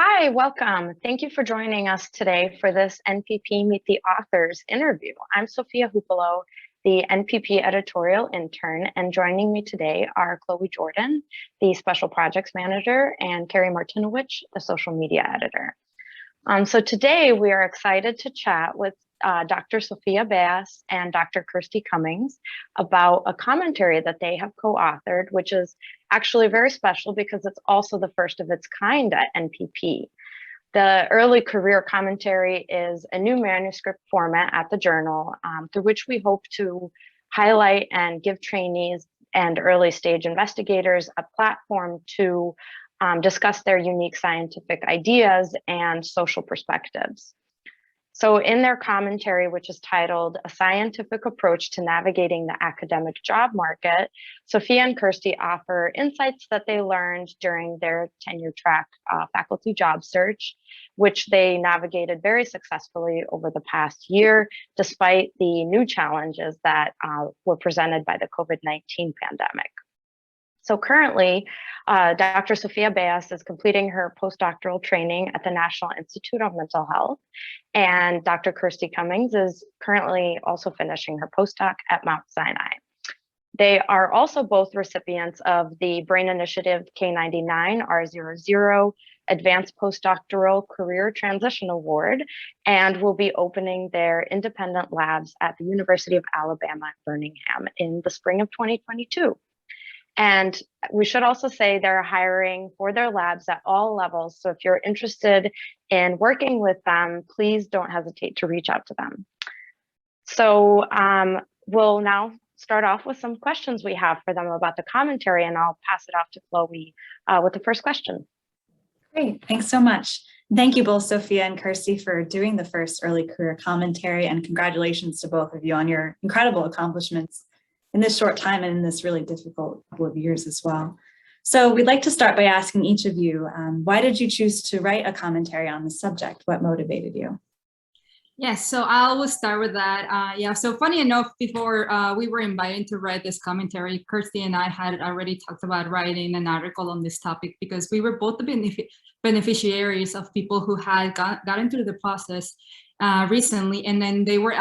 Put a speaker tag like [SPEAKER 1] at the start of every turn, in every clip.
[SPEAKER 1] Hi, welcome. Thank you for joining us today for this NPP Meet the Authors interview. I'm Sophia Hupalo, the NPP editorial intern, and joining me today are Chloe Jordan, the special projects manager, and Carrie Martinowicz, the social media editor. So today we are excited to chat with Dr. Sofia Beas and Dr. Kirstie Cummings about a commentary that they have co-authored, which is actually very special because it's also the first of its kind at NPP. The early career commentary is a new manuscript format at the journal through which we hope to highlight and give trainees and early stage investigators a platform to discuss their unique scientific ideas and social perspectives. So in their commentary, which is titled A Scientific Approach to Navigating the Academic Job Market, Sofia and Kirstie offer insights that they learned during their tenure track faculty job search, which they navigated very successfully over the past year, despite the new challenges that were presented by the COVID-19 pandemic. So currently, Dr. Sofia Beas is completing her postdoctoral training at the National Institute of Mental Health, and Dr. Kirstie Cummings is currently also finishing her postdoc at Mount Sinai. They are also both recipients of the Brain Initiative K99R00 Advanced Postdoctoral Career Transition Award, and will be opening their independent labs at the University of Alabama at Birmingham in the spring of 2022. And we should also say they're hiring for their labs at all levels. So if you're interested in working with them, please don't hesitate to reach out to them. So we'll now start off with some questions we have for them about the commentary, and I'll pass it off to Chloe with the first question.
[SPEAKER 2] Great, thanks so much. Thank you both, Sophia and Kirstie, for doing the first early career commentary, and congratulations to both of you on your incredible accomplishments in this short time and in this really difficult couple of years as well. So we'd like to start by asking each of you, why did you choose to write a commentary on the subject? What motivated you?
[SPEAKER 3] Yes, so I will start with that. Yeah, so funny enough, before we were invited to write this commentary, Kirstie and I had already talked about writing an article on this topic because we were both the beneficiaries of people who had gotten through the process recently, and then they were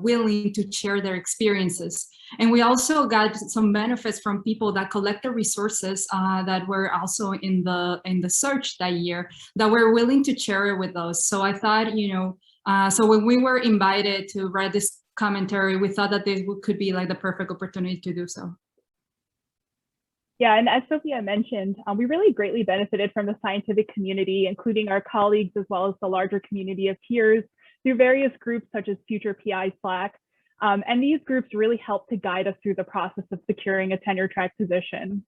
[SPEAKER 3] willing to share their experiences. And we also got some benefits from people that collect the resources that were also in the search that year that were willing to share it with us. So I thought, so when we were invited to write this commentary, we thought that this could be like the perfect opportunity to do so.
[SPEAKER 4] Yeah, and as Sophia mentioned, we really greatly benefited from the scientific community, including our colleagues as well as the larger community of peers through various groups such as Future PI Slack. And these groups really helped to guide us through the process of securing a tenure track position.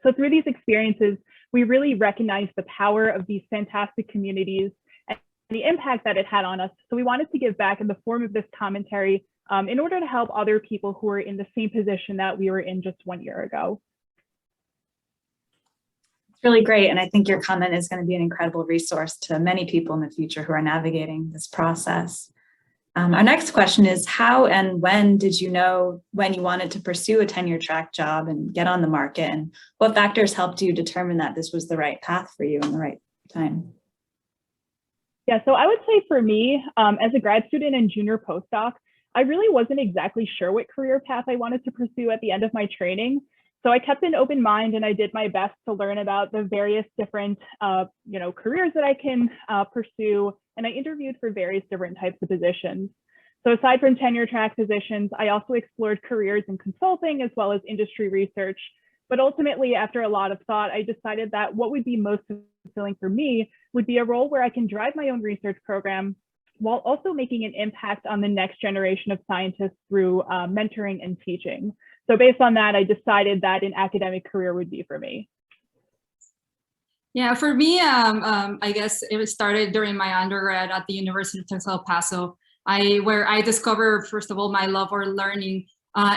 [SPEAKER 4] So through these experiences, we really recognized the power of these fantastic communities and the impact that it had on us. So we wanted to give back in the form of this commentary in order to help other people who were in the same position that we were in just 1 year ago.
[SPEAKER 2] Really great, and I think your comment is going to be an incredible resource to many people in the future who are navigating this process. Our next question is, how and when did you know when you wanted to pursue a tenure track job and get on the market, and what factors helped you determine that this was the right path for you in the right time?
[SPEAKER 4] Yeah, so I would say for me, as a grad student and junior postdoc, I really wasn't exactly sure what career path I wanted to pursue at the end of my training. So I kept an open mind and I did my best to learn about the various different careers that I can pursue, and I interviewed for various different types of positions. So aside from tenure track positions, I also explored careers in consulting as well as industry research. But ultimately, after a lot of thought, I decided that what would be most fulfilling for me would be a role where I can drive my own research program while also making an impact on the next generation of scientists through mentoring and teaching. So based on that, I decided that an academic career would be for me.
[SPEAKER 3] Yeah, for me, I guess it started during my undergrad at the University of Texas El Paso, where I discovered, first of all, my love for learning.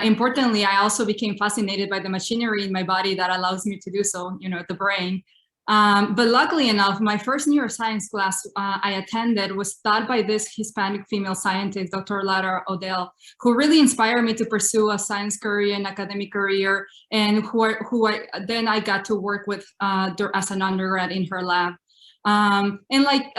[SPEAKER 3] Importantly, I also became fascinated by the machinery in my body that allows me to do so, the brain. But luckily enough, my first neuroscience class I attended was taught by this Hispanic female scientist, Dr. Lara Odell, who really inspired me to pursue a science career and academic career, and then I got to work with as an undergrad in her lab. And like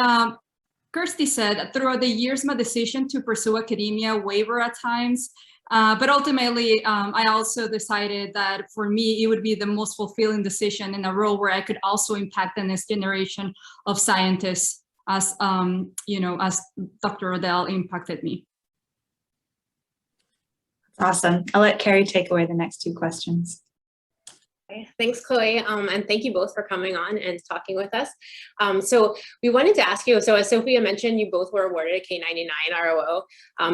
[SPEAKER 3] Kirstie said, throughout the years, my decision to pursue academia wavered at times. But ultimately, I also decided that for me, it would be the most fulfilling decision in a role where I could also impact the next generation of scientists as, as Dr. Odell impacted me.
[SPEAKER 2] Awesome. I'll let Carrie take away the next two questions.
[SPEAKER 5] Okay, thanks, Chloe, and thank you both for coming on and talking with us. So we wanted to ask you, so as Sophia mentioned, you both were awarded a K99 ROO.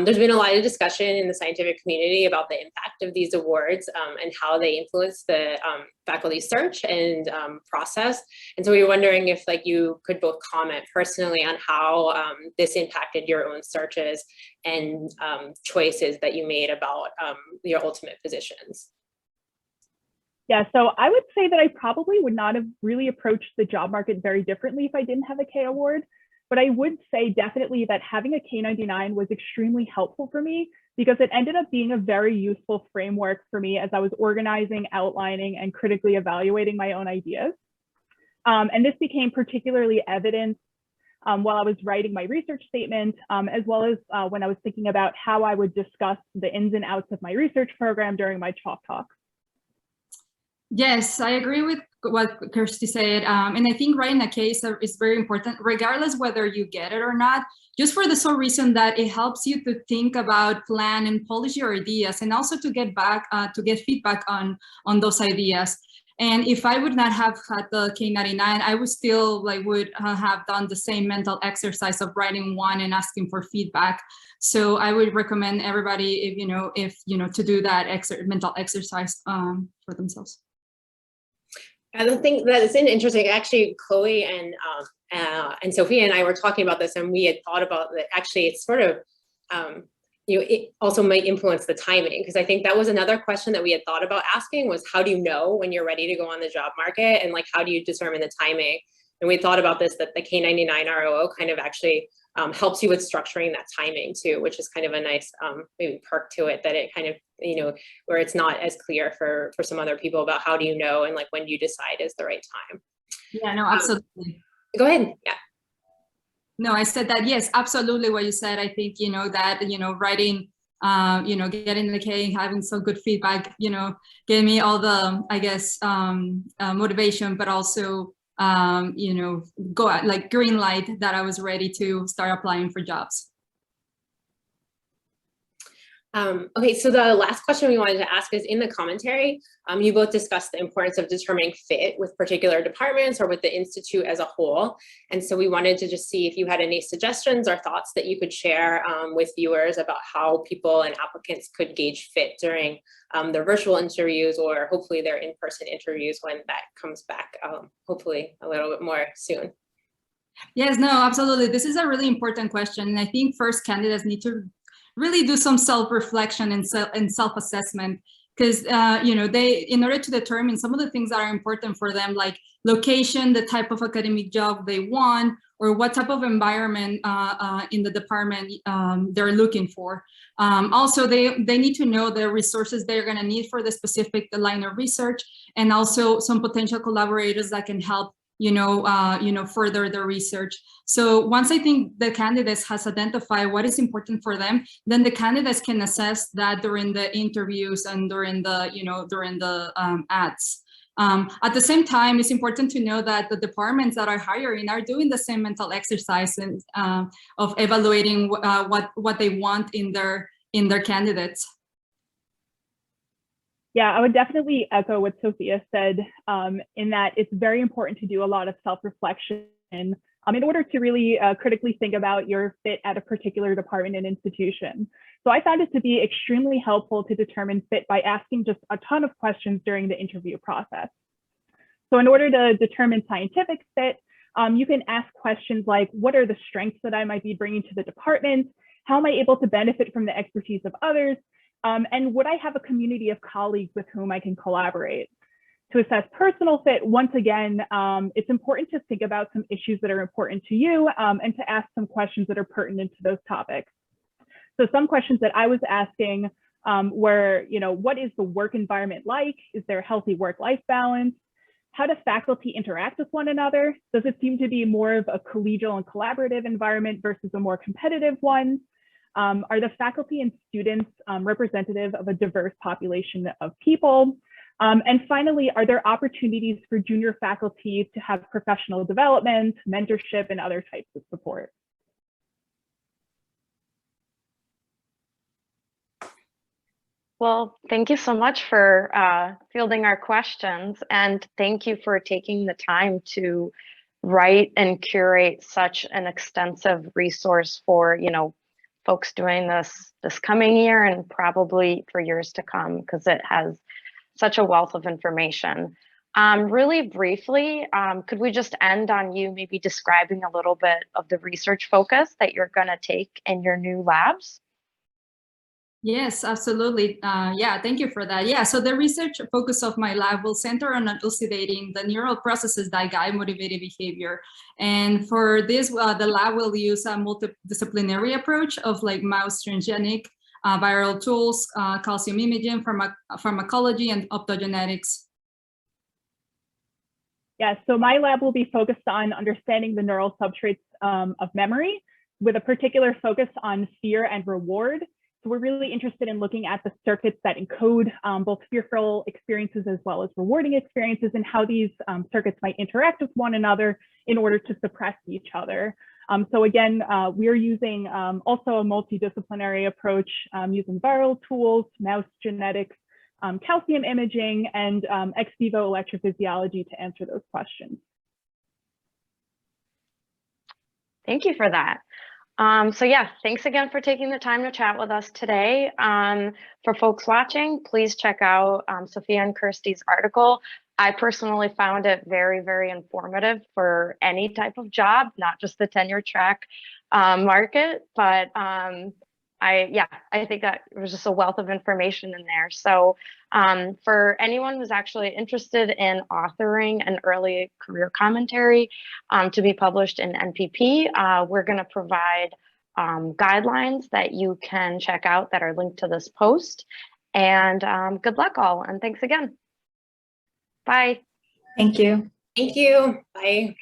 [SPEAKER 5] There's been a lot of discussion in the scientific community about the impact of these awards and how they influence the faculty search and process. And so we were wondering if you could both comment personally on how this impacted your own searches and choices that you made about your ultimate positions.
[SPEAKER 4] Yeah, so I would say that I probably would not have really approached the job market very differently if I didn't have a K award. But I would say definitely that having a K99 was extremely helpful for me because it ended up being a very useful framework for me as I was organizing, outlining, and critically evaluating my own ideas. And this became particularly evident while I was writing my research statement, as well as when I was thinking about how I would discuss the ins and outs of my research program during my chalk talks.
[SPEAKER 3] Yes, I agree with what Kirstie said. And I think writing a case is very important, regardless whether you get it or not, just for the sole reason that it helps you to think about, plan, and polish your ideas, and also to get back, to get feedback on those ideas. And if I would not have had the K99, I would still would have done the same mental exercise of writing one and asking for feedback. So I would recommend everybody, to do that mental exercise for themselves.
[SPEAKER 5] I think that is interesting. Actually, Chloe and Sophia and I were talking about this, and we had thought about that. Actually, it's sort of, it also might influence the timing, because I think that was another question that we had thought about asking was, how do you know when you're ready to go on the job market, and how do you determine the timing? And we thought about this, that the K99 ROO kind of actually helps you with structuring that timing too, which is kind of a nice maybe perk to it, that it kind of, where it's not as clear for some other people about how do you know and when do you decide is the right time.
[SPEAKER 3] Yeah, no, absolutely.
[SPEAKER 5] Go ahead. Yeah.
[SPEAKER 3] No, I said that, yes, absolutely what you said. I think, that, writing, getting the K, having some good feedback, gave me all the, I guess, motivation, but also, go at green light that I was ready to start applying for jobs.
[SPEAKER 5] Okay, so the last question we wanted to ask is, in the commentary, you both discussed the importance of determining fit with particular departments or with the institute as a whole. And so we wanted to just see if you had any suggestions or thoughts that you could share with viewers about how people and applicants could gauge fit during their virtual interviews, or hopefully their in-person interviews when that comes back, hopefully a little bit more soon.
[SPEAKER 3] Yes, no, absolutely. This is a really important question. And I think first candidates need to really do some self-reflection and self-assessment, because in order to determine some of the things that are important for them, like location, the type of academic job they want, or what type of environment in the department they're looking for. Also, they need to know the resources they're going to need for the specific line of research, and also some potential collaborators that can help further their research. So once I think the candidates has identified what is important for them, then the candidates can assess that during the interviews and during the ads. At the same time, it's important to know that the departments that are hiring are doing the same mental exercises of evaluating what they want in their candidates.
[SPEAKER 4] Yeah, I would definitely echo what Sophia said, in that it's very important to do a lot of self-reflection in order to really critically think about your fit at a particular department and institution. So I found it to be extremely helpful to determine fit by asking just a ton of questions during the interview process. So in order to determine scientific fit, you can ask questions like, what are the strengths that I might be bringing to the department? How am I able to benefit from the expertise of others? And would I have a community of colleagues with whom I can collaborate? To assess personal fit, once again, it's important to think about some issues that are important to you and to ask some questions that are pertinent to those topics. So some questions that I was asking were, what is the work environment like? Is there a healthy work-life balance? How do faculty interact with one another? Does it seem to be more of a collegial and collaborative environment versus a more competitive one? Are the faculty and students representative of a diverse population of people? And finally, are there opportunities for junior faculty to have professional development, mentorship, and other types of support?
[SPEAKER 1] Well, thank you so much for fielding our questions, and thank you for taking the time to write and curate such an extensive resource for, folks doing this coming year and probably for years to come, because it has such a wealth of information. Really briefly, could we just end on you maybe describing a little bit of the research focus that you're going to take in your new labs?
[SPEAKER 3] Yes, absolutely. Yeah, thank you for that. Yeah, so the research focus of my lab will center on elucidating the neural processes that guide motivated behavior. And for this, the lab will use a multidisciplinary approach of like mouse transgenic, viral tools, calcium imaging, pharmacology, and optogenetics.
[SPEAKER 4] Yeah, so my lab will be focused on understanding the neural substrates of memory with a particular focus on fear and reward. So we're really interested in looking at the circuits that encode both fearful experiences as well as rewarding experiences, and how these circuits might interact with one another in order to suppress each other. So again, we're using also a multidisciplinary approach using viral tools, mouse genetics, calcium imaging, and ex vivo electrophysiology to answer those questions.
[SPEAKER 1] Thank you for that. So yeah, thanks again for taking the time to chat with us today. For folks watching, please check out Sofia and Kirstie's article. I personally found it very, very informative for any type of job, not just the tenure track market, but I think that there was just a wealth of information in there. So for anyone who's actually interested in authoring an early career commentary to be published in NPP, we're going to provide guidelines that you can check out that are linked to this post. And good luck all, and thanks again. Bye.
[SPEAKER 2] Thank you.
[SPEAKER 5] Thank you. Bye.